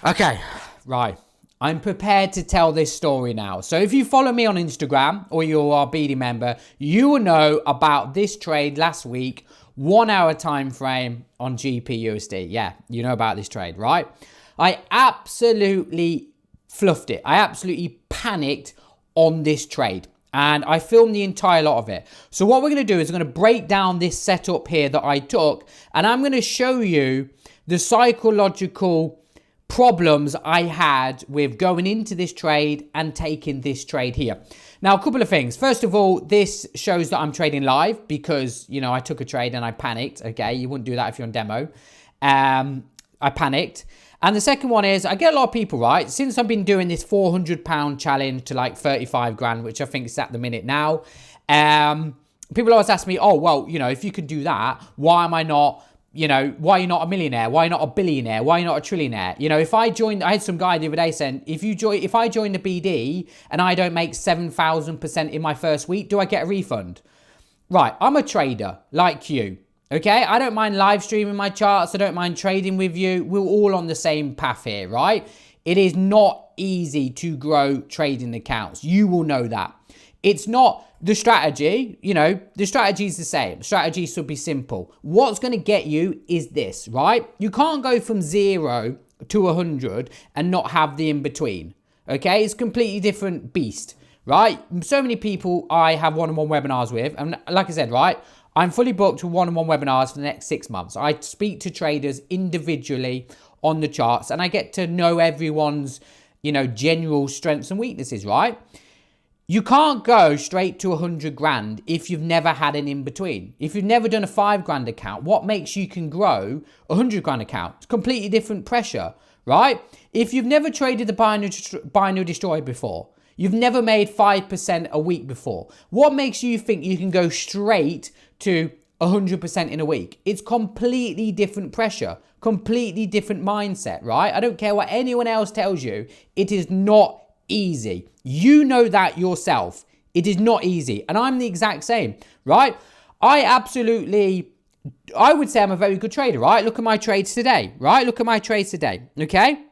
Okay, right. I'm prepared to tell this story now. So if you follow me on Instagram or you're our BD member, you will know about this trade last week, 1 hour time frame on GPUSD. Yeah, you know about this trade, right? I absolutely fluffed it. I absolutely panicked on this trade. And I filmed the entire lot of it. So what we're going to do is we're going to break down this setup here that I took. And I'm going to show you the psychological problems I had with going into this trade and taking this trade here. Now, a couple of things. First of all, this shows that I'm trading live because, you know, I took a trade and I panicked. Okay, you wouldn't do that if you're on demo. I panicked. And the second one is I get a lot of people, right? Since I've been doing this £400 challenge to like 35 grand, which I think is at the minute now, people always ask me, oh, well, you know, if you can do that, why am I not, you know, why are you not a millionaire? Why are you not a billionaire? Why are you not a trillionaire? You know, if I joined, I had some guy the other day saying, if I join the BD and I don't make 7,000% in my first week, do I get a refund? Right, I'm a trader like you. Okay, I don't mind live streaming my charts. I don't mind trading with you. We're all on the same path here, right? It is not easy to grow trading accounts. You will know that. It's not the strategy, you know, the strategy is the same. Strategy should be simple. What's going to get you is this, right? You can't go from 0 to 100 and not have the in between. Okay, it's a completely different beast, right? So many people I have one-on-one webinars with, and like I said, right, I'm fully booked with one-on-one webinars for the next 6 months. I speak to traders individually on the charts and I get to know everyone's, you know, general strengths and weaknesses, right? You can't go straight to 100 grand if you've never had an in-between. If you've never done a 5 grand account, what makes you can grow a 100 grand account? It's completely different pressure, right? If you've never traded the binary destroyer before, you've never made 5% a week before, what makes you think you can go straight to 100% in a week? It's completely different pressure, completely different mindset, right? I don't care what anyone else tells you. It is not easy. You know that yourself. It is not easy. And I'm the exact same, right? I would say I'm a very good trader, right? Look at my trades today, right? Look at my trades today, okay?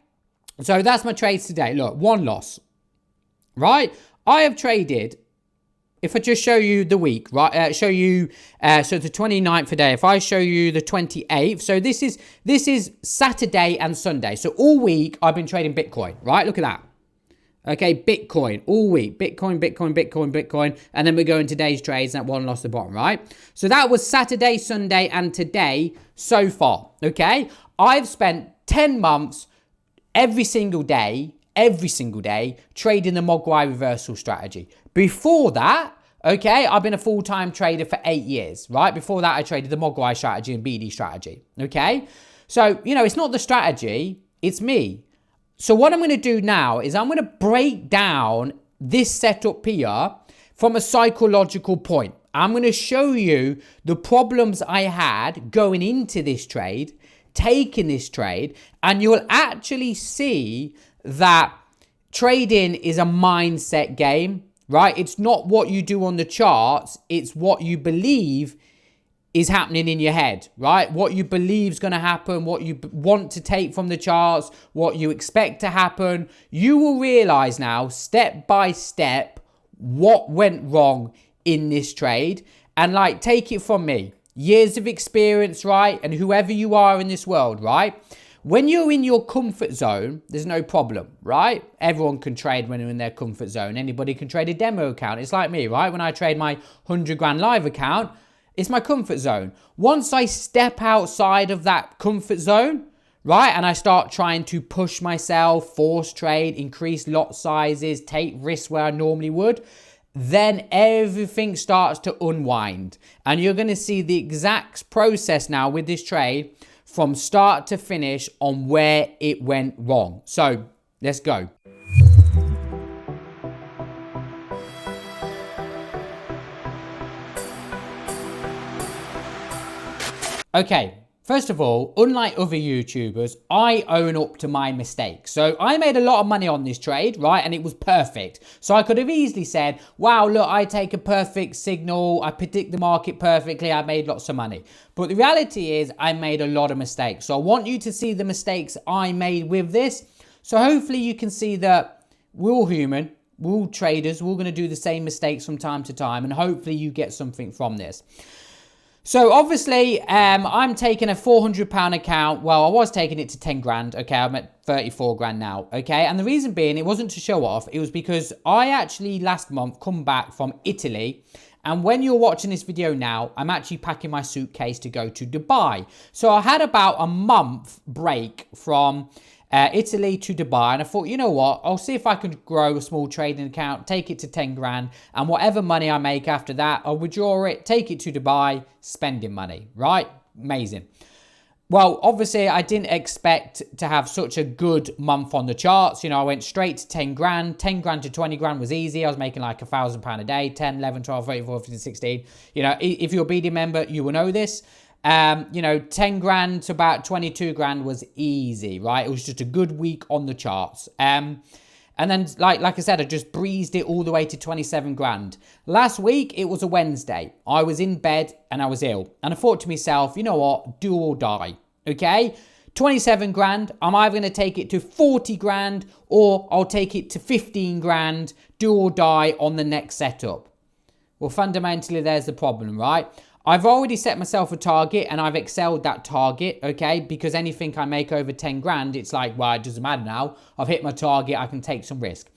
So that's my trades today. Look, 1 loss, right? I have traded, if I just show you the week, right? So the 29th today, if I show you the 28th, so this is Saturday and Sunday. So all week I've been trading Bitcoin, right? Look at that. Okay, Bitcoin all week, Bitcoin, and then we go in today's trades and that 1 loss at the bottom, right? So that was Saturday, Sunday, and today so far, okay? I've spent 10 months every single day, trading the Mogwai Reversal strategy. Before that, okay, I've been a full-time trader for 8 years, right? Before that, I traded the Mogwai strategy and BD strategy, okay? So, you know, it's not the strategy, it's me. So what I'm going to do now is I'm going to break down this setup here from a psychological point. I'm going to show you the problems I had going into this trade, taking this trade, and you'll actually see that trading is a mindset game, right? It's not what you do on the charts, it's what you believe is happening in your head, right? What you believe is going to happen, what you want to take from the charts, what you expect to happen. You will realize now, step by step, what went wrong in this trade. And like, take it from me, years of experience, right? And whoever you are in this world, right? When you're in your comfort zone, there's no problem, right? Everyone can trade when they're in their comfort zone. Anybody can trade a demo account. It's like me, right? When I trade my 100 grand live account, it's my comfort zone. Once I step outside of that comfort zone, right, and I start trying to push myself, force trade, increase lot sizes, take risks where I normally would, then everything starts to unwind. And you're going to see the exact process now with this trade from start to finish on where it went wrong. So let's go. Okay, First of all, unlike other YouTubers, I own up to my mistakes. So I made a lot of money on this trade, right? And it was perfect. So I could have easily said, wow, look, I take a perfect signal. I predict the market perfectly. I made lots of money. But the reality is I made a lot of mistakes. So I want you to see the mistakes I made with this. So hopefully you can see that we're all human. We're all traders. We're all going to do the same mistakes from time to time. And hopefully you get something from this. So obviously, I'm taking a £400 account. Well, I was taking it to 10 grand. Okay, I'm at 34 grand now. Okay, and the reason being, it wasn't to show off. It was because I actually last month come back from Italy. And when you're watching this video now, I'm actually packing my suitcase to go to Dubai. So I had about a month break from Italy to Dubai, and I thought, you know what, I'll see if I can grow a small trading account, take it to 10 grand, and whatever money I make after that, I'll withdraw it, take it to Dubai, spending money, right? Amazing. Well, obviously, I didn't expect to have such a good month on the charts. You know, I went straight to 10 grand. 10 grand to 20 grand was easy. I was making like £1,000 a day, 10, 11, 12, 13, 14, 15, 16. You know, if you're a BD member, you will know this. You know, 10 grand to about 22 grand was easy, right? It was just a good week on the charts. And then, like I said, I just breezed it all the way to 27 grand. Last week, it was a Wednesday. I was in bed and I was ill. And I thought to myself, you know what? Do or die, okay? 27 grand, I'm either going to take it to 40 grand or I'll take it to 15 grand, do or die on the next setup. Well, fundamentally, there's the problem, right? I've already set myself a target and I've excelled that target, okay? Because anything I make over 10 grand, it's like, well, it doesn't matter now. I've hit my target, I can take some risk.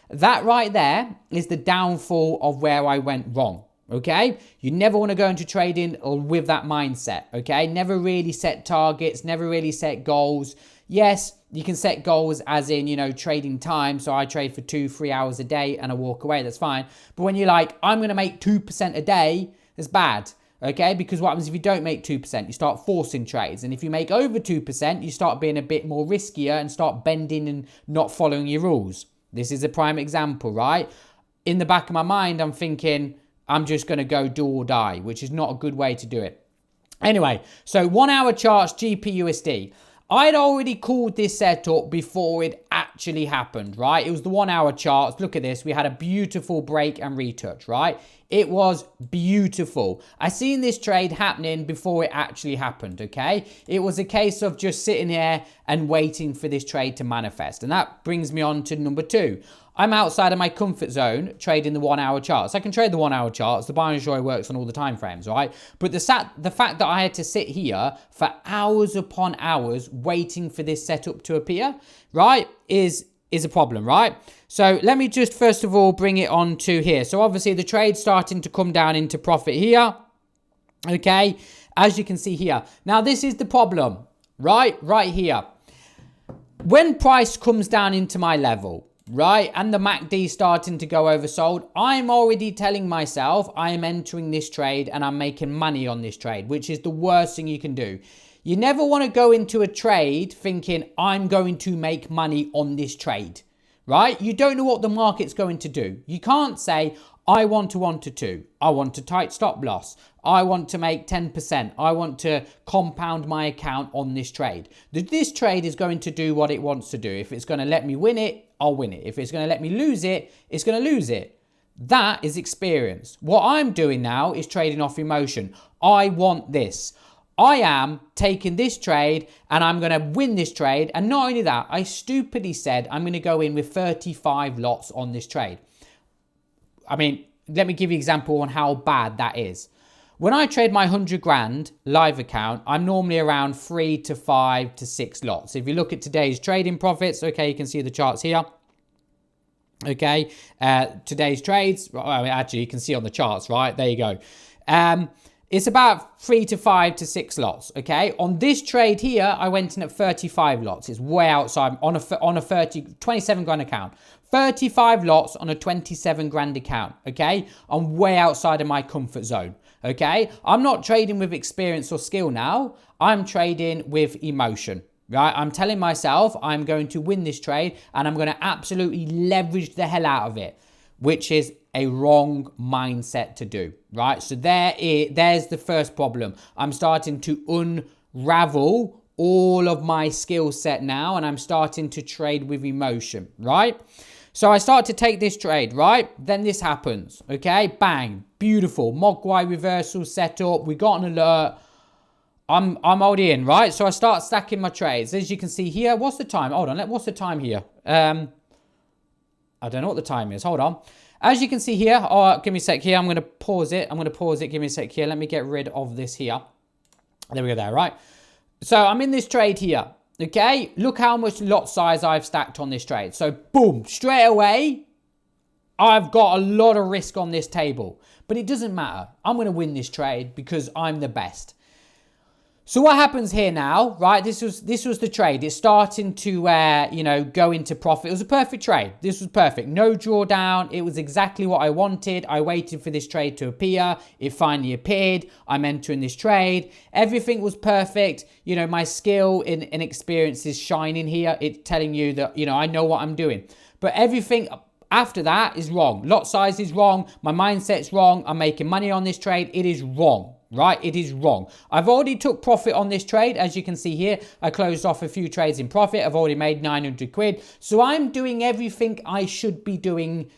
That right there is the downfall of where I went wrong, okay? You never want to go into trading with that mindset, okay? Never really set targets, never really set goals. Yes, you can set goals as in, you know, trading time. So I trade for 2-3 hours a day and I walk away, that's fine. But when you're like, I'm going to make 2% a day, it's bad. Okay, because what happens if you don't make 2%? You start forcing trades. And if you make over 2%, you start being a bit more riskier and start bending and not following your rules. This is a prime example, right? In the back of my mind, I'm thinking, I'm just going to go do or die, which is not a good way to do it. Anyway, so 1 hour charts, GPUSD. I'd already called this setup before it actually happened, right? It was the 1 hour charts. Look at this. We had a beautiful break and retouch, right? It was beautiful. I seen this trade happening before it actually happened, okay? It was a case of just sitting here and waiting for this trade to manifest. And that brings me on to number 2. I'm outside of my comfort zone trading the 1 hour charts. I can trade the 1 hour charts. The binary destroyer works on all the time frames, right? But the fact that I had to sit here for hours upon hours waiting for this setup to appear, right, is a problem, right? So let me just first of all bring it on to here. So obviously the trade's starting to come down into profit here, okay, as you can see here. Now this is the problem, right here. When price comes down into my level, right, and the MACD starting to go oversold, I'm already telling myself I am entering this trade and I'm making money on this trade, which is the worst thing you can do. You never want to go into a trade thinking I'm going to make money on this trade, right? You don't know what the market's going to do. You can't say, I want to 1 to 2. I want a tight stop loss. I want to make 10%. I want to compound my account on this trade. This trade is going to do what it wants to do. If it's going to let me win it, I'll win it. If it's going to let me lose it, it's going to lose it. That is experience. What I'm doing now is trading off emotion. I want this. I am taking this trade and I'm going to win this trade. And not only that, I stupidly said I'm going to go in with 35 lots on this trade. I mean, let me give you an example on how bad that is. When I trade my 100 grand live account, I'm normally around 3 to 5 to 6 lots. If you look at today's trading profits, okay, you can see the charts here. Okay, today's trades, well, actually you can see on the charts, right? There you go. It's about 3 to 5 to 6 lots, okay? On this trade here, I went in at 35 lots. It's way outside on a 27 grand account. 35 lots on a 27 grand account, okay? I'm way outside of my comfort zone, okay? I'm not trading with experience or skill now. I'm trading with emotion, right? I'm telling myself I'm going to win this trade and I'm going to absolutely leverage the hell out of it, which is a wrong mindset to do, right? So there's the first problem. I'm starting to unravel all of my skill set now, and I'm starting to trade with emotion, right? So I start to take this trade, right? Then this happens, okay? Bang, beautiful. Mogwai Reversal set up. We got an alert. I'm all in, right? So I start stacking my trades. As you can see here, what's the time? Hold on, what's the time here? I don't know what the time is. Hold on. As you can see here, oh, give me a sec here. I'm going to pause it. Give me a sec here. Let me get rid of this here. There we go there, right? So I'm in this trade here, okay? Look how much lot size I've stacked on this trade. So boom, straight away, I've got a lot of risk on this table. But it doesn't matter. I'm going to win this trade because I'm the best. So what happens here now, right? This was the trade. It's starting to, go into profit. It was a perfect trade. This was perfect. No drawdown. It was exactly what I wanted. I waited for this trade to appear. It finally appeared. I'm entering this trade. Everything was perfect. You know, my skill and experience is shining here. It's telling you that, I know what I'm doing. But everything after that is wrong. Lot size is wrong. My mindset's wrong. I'm making money on this trade. It is wrong. Right? It is wrong. I've already took profit on this trade. As you can see here, I closed off a few trades in profit. I've already made 900 quid. So I'm doing everything I should be doing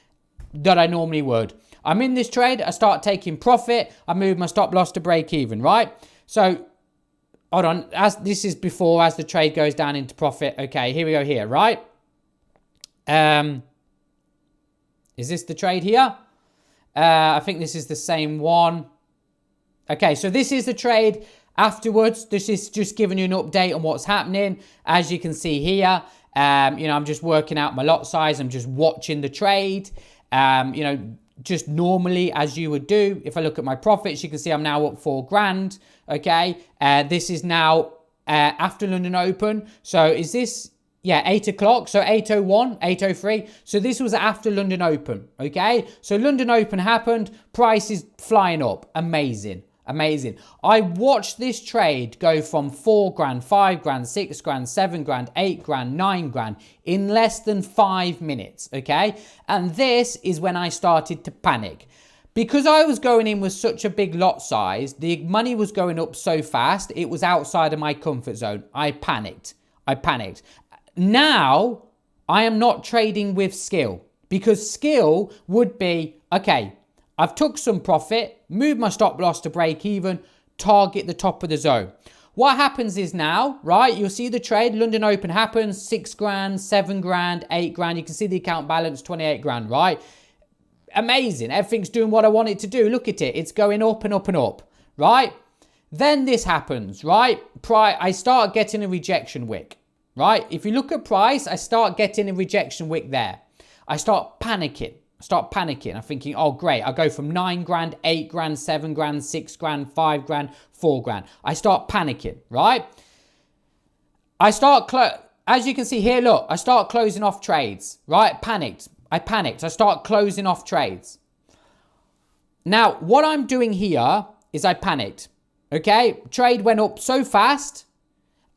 that I normally would. I'm in this trade. I start taking profit. I move my stop loss to break even, right? So hold on. As this is before, as the trade goes down into profit. Okay, here we go here, right? Is this the trade here? I think this is the same one. Okay, so this is the trade afterwards. This is just giving you an update on what's happening. As you can see here, I'm just working out my lot size. I'm just watching the trade, just normally as you would do. If I look at my profits, you can see I'm now up 4 grand. Okay, this is now after London Open. So is this... Yeah, 8 o'clock, so 8:01, 8:03. So this was after London Open, okay? So London Open happened, price is flying up. Amazing, amazing. I watched this trade go from 4 grand, 5 grand, 6 grand, 7 grand, 8 grand, 9 grand in less than 5 minutes, okay? And this is when I started to panic. Because I was going in with such a big lot size, the money was going up so fast, it was outside of my comfort zone. I panicked. Now, I am not trading with skill, because skill would be, okay, I've took some profit, moved my stop loss to break even, target the top of the zone. What happens is now, right, you'll see the trade, London Open happens, 6 grand, 7 grand, 8 grand. You can see the account balance, 28 grand, right? Amazing. Everything's doing what I want it to do. Look at it. It's going up and up and up, right? Then this happens, right? I start getting a rejection wick. Right? If you look at price, I start getting a rejection wick there. I start panicking. I'm thinking, oh, great. I go from 9 grand, 8 grand, 7 grand, 6 grand, 5 grand, 4 grand. I start panicking, right? As you can see here, look, I start closing off trades, right? I panicked. I start closing off trades. Now, what I'm doing here is I panicked, okay? Trade went up so fast.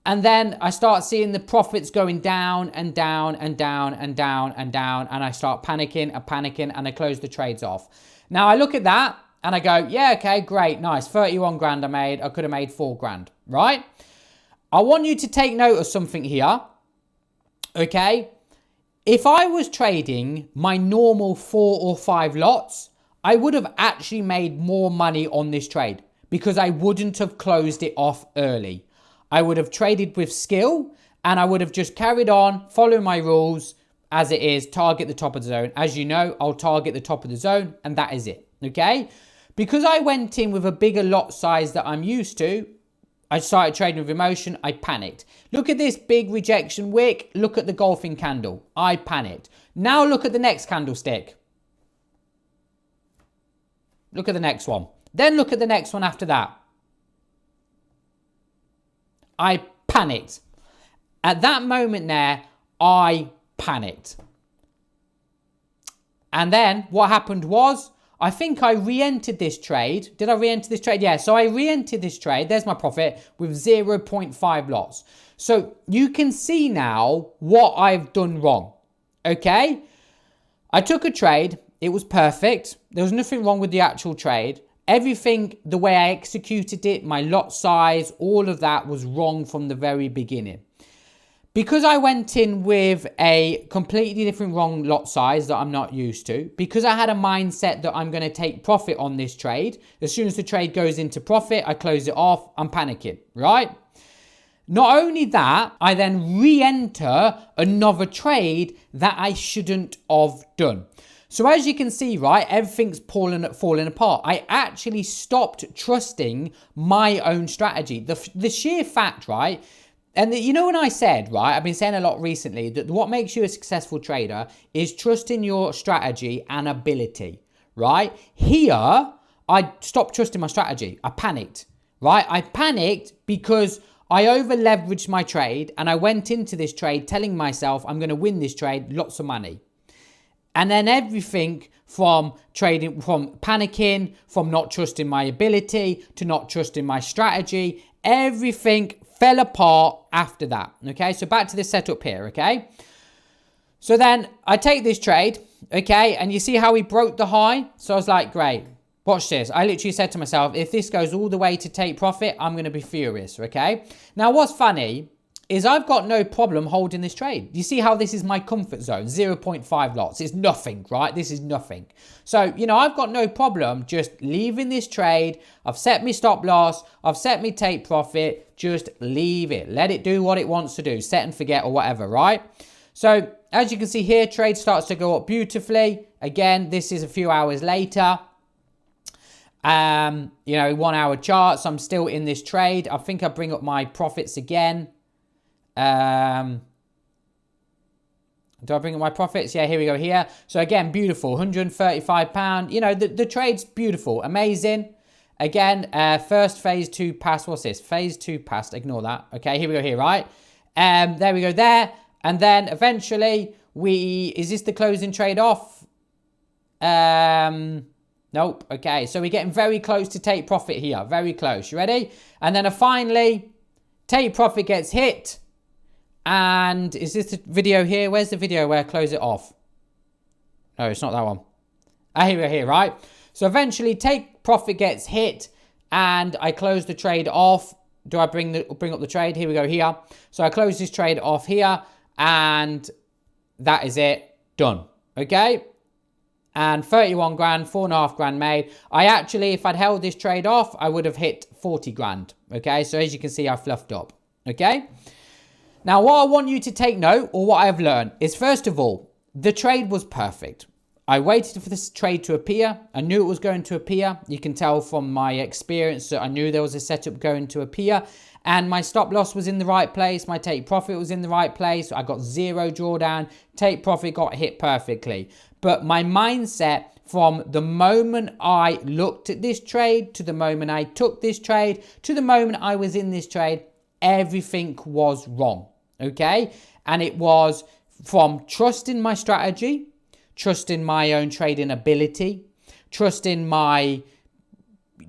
And then I start seeing the profits going down and down and down and down and down. And I start panicking and I close the trades off. Now I look at that and I go, yeah, okay, great, nice. 31 grand I made. I could have made 4 grand, right? I want you to take note of something here, okay? If I was trading my normal 4 or 5 lots, I would have actually made more money on this trade because I wouldn't have closed it off early. I would have traded with skill and I would have just carried on, follow my rules as it is, target the top of the zone. As you know, I'll target the top of the zone and that is it, okay? Because I went in with a bigger lot size that I'm used to, I started trading with emotion, I panicked. Look at this big rejection wick, look at the golfing candle, I panicked. Now look at the next candlestick. Look at the next one. Then look at the next one after that. I panicked. At that moment there, I panicked. And then what happened was, I think I re-entered this trade. Did I re-enter this trade? Yeah, so I re-entered this trade. There's my profit with 0.5 lots. So you can see now what I've done wrong. Okay? I took a trade. It was perfect. There was nothing wrong with the actual trade. everything, the way I executed it, my lot size, all of that was wrong from the very beginning. Because I went in with a completely different wrong lot size that I'm not used to, because I had a mindset that I'm going to take profit on this trade, as soon as the trade goes into profit, I close it off, I'm panicking, right? Not only that, I then re-enter another trade that I shouldn't have done. So as you can see, right, everything's falling apart. I actually stopped trusting my own strategy. The sheer fact, right, and you know when I said, right, I've been saying a lot recently that what makes you a successful trader is trusting your strategy and ability, right? Here, I stopped trusting my strategy. I panicked, right? I panicked because I over leveraged my trade and I went into this trade telling myself I'm going to win this trade, lots of money. And then everything from trading, from panicking, from not trusting my ability to not trusting my strategy, everything fell apart after that. Okay, so back to this setup here. Okay, so then I take this trade. Okay, and you see how we broke the high. So I was like, great, watch this. I literally said to myself, if this goes all the way to take profit, I'm going to be furious. Okay, now what's funny is I've got no problem holding this trade. You see how this is my comfort zone, 0.5 lots. It's nothing, right? This is nothing. So, you know, I've got no problem just leaving this trade. I've set me stop loss. I've set me take profit. Just leave it. Let it do what it wants to do. Set and forget or whatever, right? So, as you can see here, trade starts to go up beautifully. Again, this is a few hours later. You know, 1 hour charts. I'm still in this trade. I think I bring up my profits again. Do I bring up my profits? Yeah, here we go here. So again, beautiful, £135. You know, the trade's beautiful, amazing. Again, first phase 2 pass. What's this? Phase 2 passed. Ignore that. Okay, here we go here, right? There we go there. And then eventually is this the closing trade off? Nope. Okay, so we're getting very close to take profit here. Very close. You ready? And then finally, take profit gets hit. And is this the video here? Where's the video where I close it off? No, it's not that one. Here we are here, right? So eventually take profit gets hit and I close the trade off. Do I bring up the trade? Here we go here. So I close this trade off here and that is it. Done. Okay? And 31 grand, 4.5 grand made. I actually, if I'd held this trade off, I would have hit 40 grand. Okay? So as you can see, I fluffed up. Okay? Now, what I want you to take note, or what I've learned, is first of all, the trade was perfect. I waited for this trade to appear. I knew it was going to appear. You can tell from my experience that I knew there was a setup going to appear. And my stop loss was in the right place. My take profit was in the right place. I got zero drawdown. Take profit got hit perfectly. But my mindset from the moment I looked at this trade, to the moment I took this trade, to the moment I was in this trade, everything was wrong, okay? And it was from trusting my strategy, trusting my own trading ability, trusting my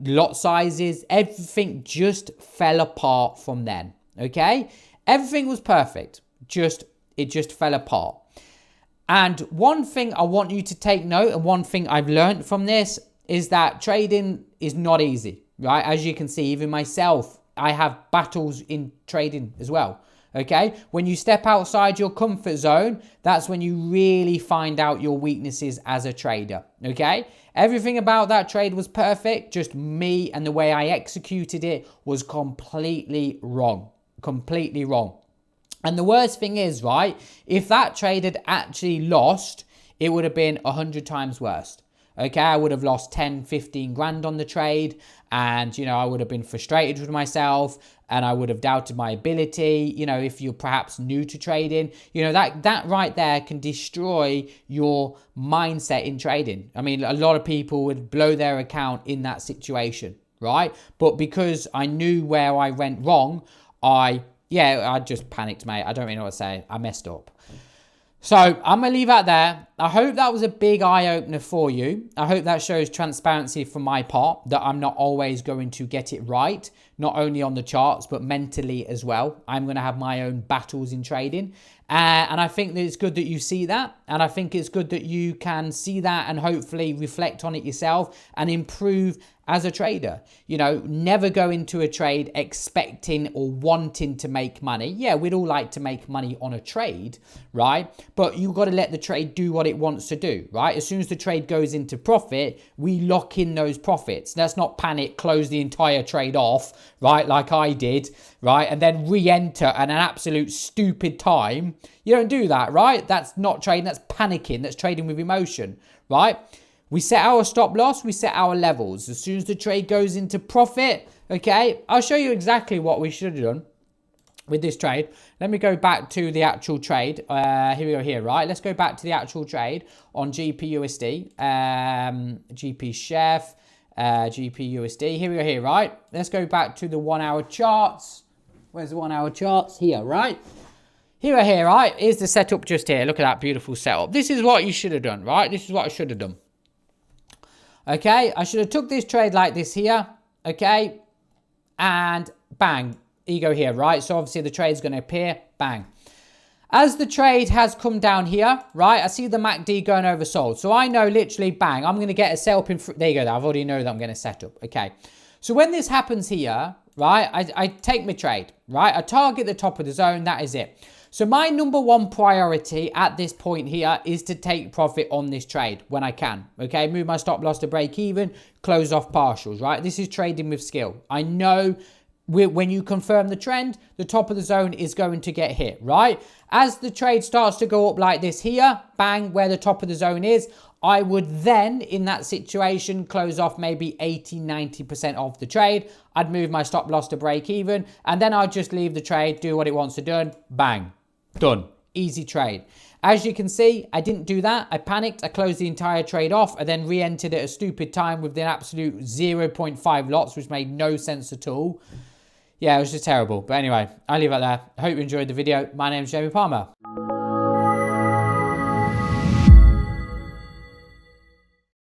lot sizes. Everything just fell apart from then, okay? Everything was perfect, it just fell apart. And one thing I want you to take note, and one thing I've learned from this, is that trading is not easy, right? As you can see, even myself, I have battles in trading as well, okay? When you step outside your comfort zone, that's when you really find out your weaknesses as a trader, okay? Everything about that trade was perfect, just me and the way I executed it was completely wrong, completely wrong. And the worst thing is, right, if that trade had actually lost, it would have been 100 times worse. Okay, I would have lost 10, 15 grand on the trade, and, you know, I would have been frustrated with myself, and I would have doubted my ability. You know, if you're perhaps new to trading, you know, that right there can destroy your mindset in trading. I mean, a lot of people would blow their account in that situation, right? But because I knew where I went wrong, I just panicked, mate. I don't really know what to say. I messed up. So I'm going to leave that there. I hope that was a big eye-opener for you. I hope that shows transparency from my part, that I'm not always going to get it right, not only on the charts, but mentally as well. I'm going to have my own battles in trading. And I think that it's good that you see that. And I think it's good that you can see that and hopefully reflect on it yourself and improve as a trader. You know, never go into a trade expecting or wanting to make money. Yeah, we'd all like to make money on a trade, right? But you've got to let the trade do what it wants to do, right? As soon as the trade goes into profit, we lock in those profits. Let's not panic, close the entire trade off, right? Like I did, right? And then re-enter at an absolute stupid time. You don't do that, right? That's not trading, that's panicking, that's trading with emotion, right? We set our stop loss, we set our levels. As soon as the trade goes into profit, okay, I'll show you exactly what we should have done with this trade. Let me go back to the actual trade. Here we go here, right? Let's go back to the actual trade on GPUSD, GP Chef, GPUSD. Here we go here, right? Let's go back to the 1 hour charts. Where's the 1 hour charts? Here, right? Here we are here, right? Here's the setup just here. Look at that beautiful setup. This is what you should have done, right? This is what I should have done. Okay, I should have took this trade like this here, okay, and bang, ego here, right? So obviously the trade's going to appear, bang. As the trade has come down here, right, I see the MACD going oversold. So I know literally, bang, I'm going to get a sell pin. There you go, I've already know that I'm going to set up, okay. So when this happens here, right, I take my trade, right? I target the top of the zone, that is it. So my number one priority at this point here is to take profit on this trade when I can, okay? Move my stop loss to break even, close off partials, right? This is trading with skill. I know when you confirm the trend, the top of the zone is going to get hit, right? As the trade starts to go up like this here, bang, where the top of the zone is, I would then, in that situation, close off maybe 80-90% of the trade. I'd move my stop loss to break even, and then I'd just leave the trade, do what it wants to do, bang, done. Easy trade. As you can see, I didn't do that. I panicked. I closed the entire trade off. I then re-entered at a stupid time with an absolute 0.5 lots, which made no sense at all. Yeah, it was just terrible. But anyway, I'll leave it there. I hope you enjoyed the video. My name is Jamie Palmer.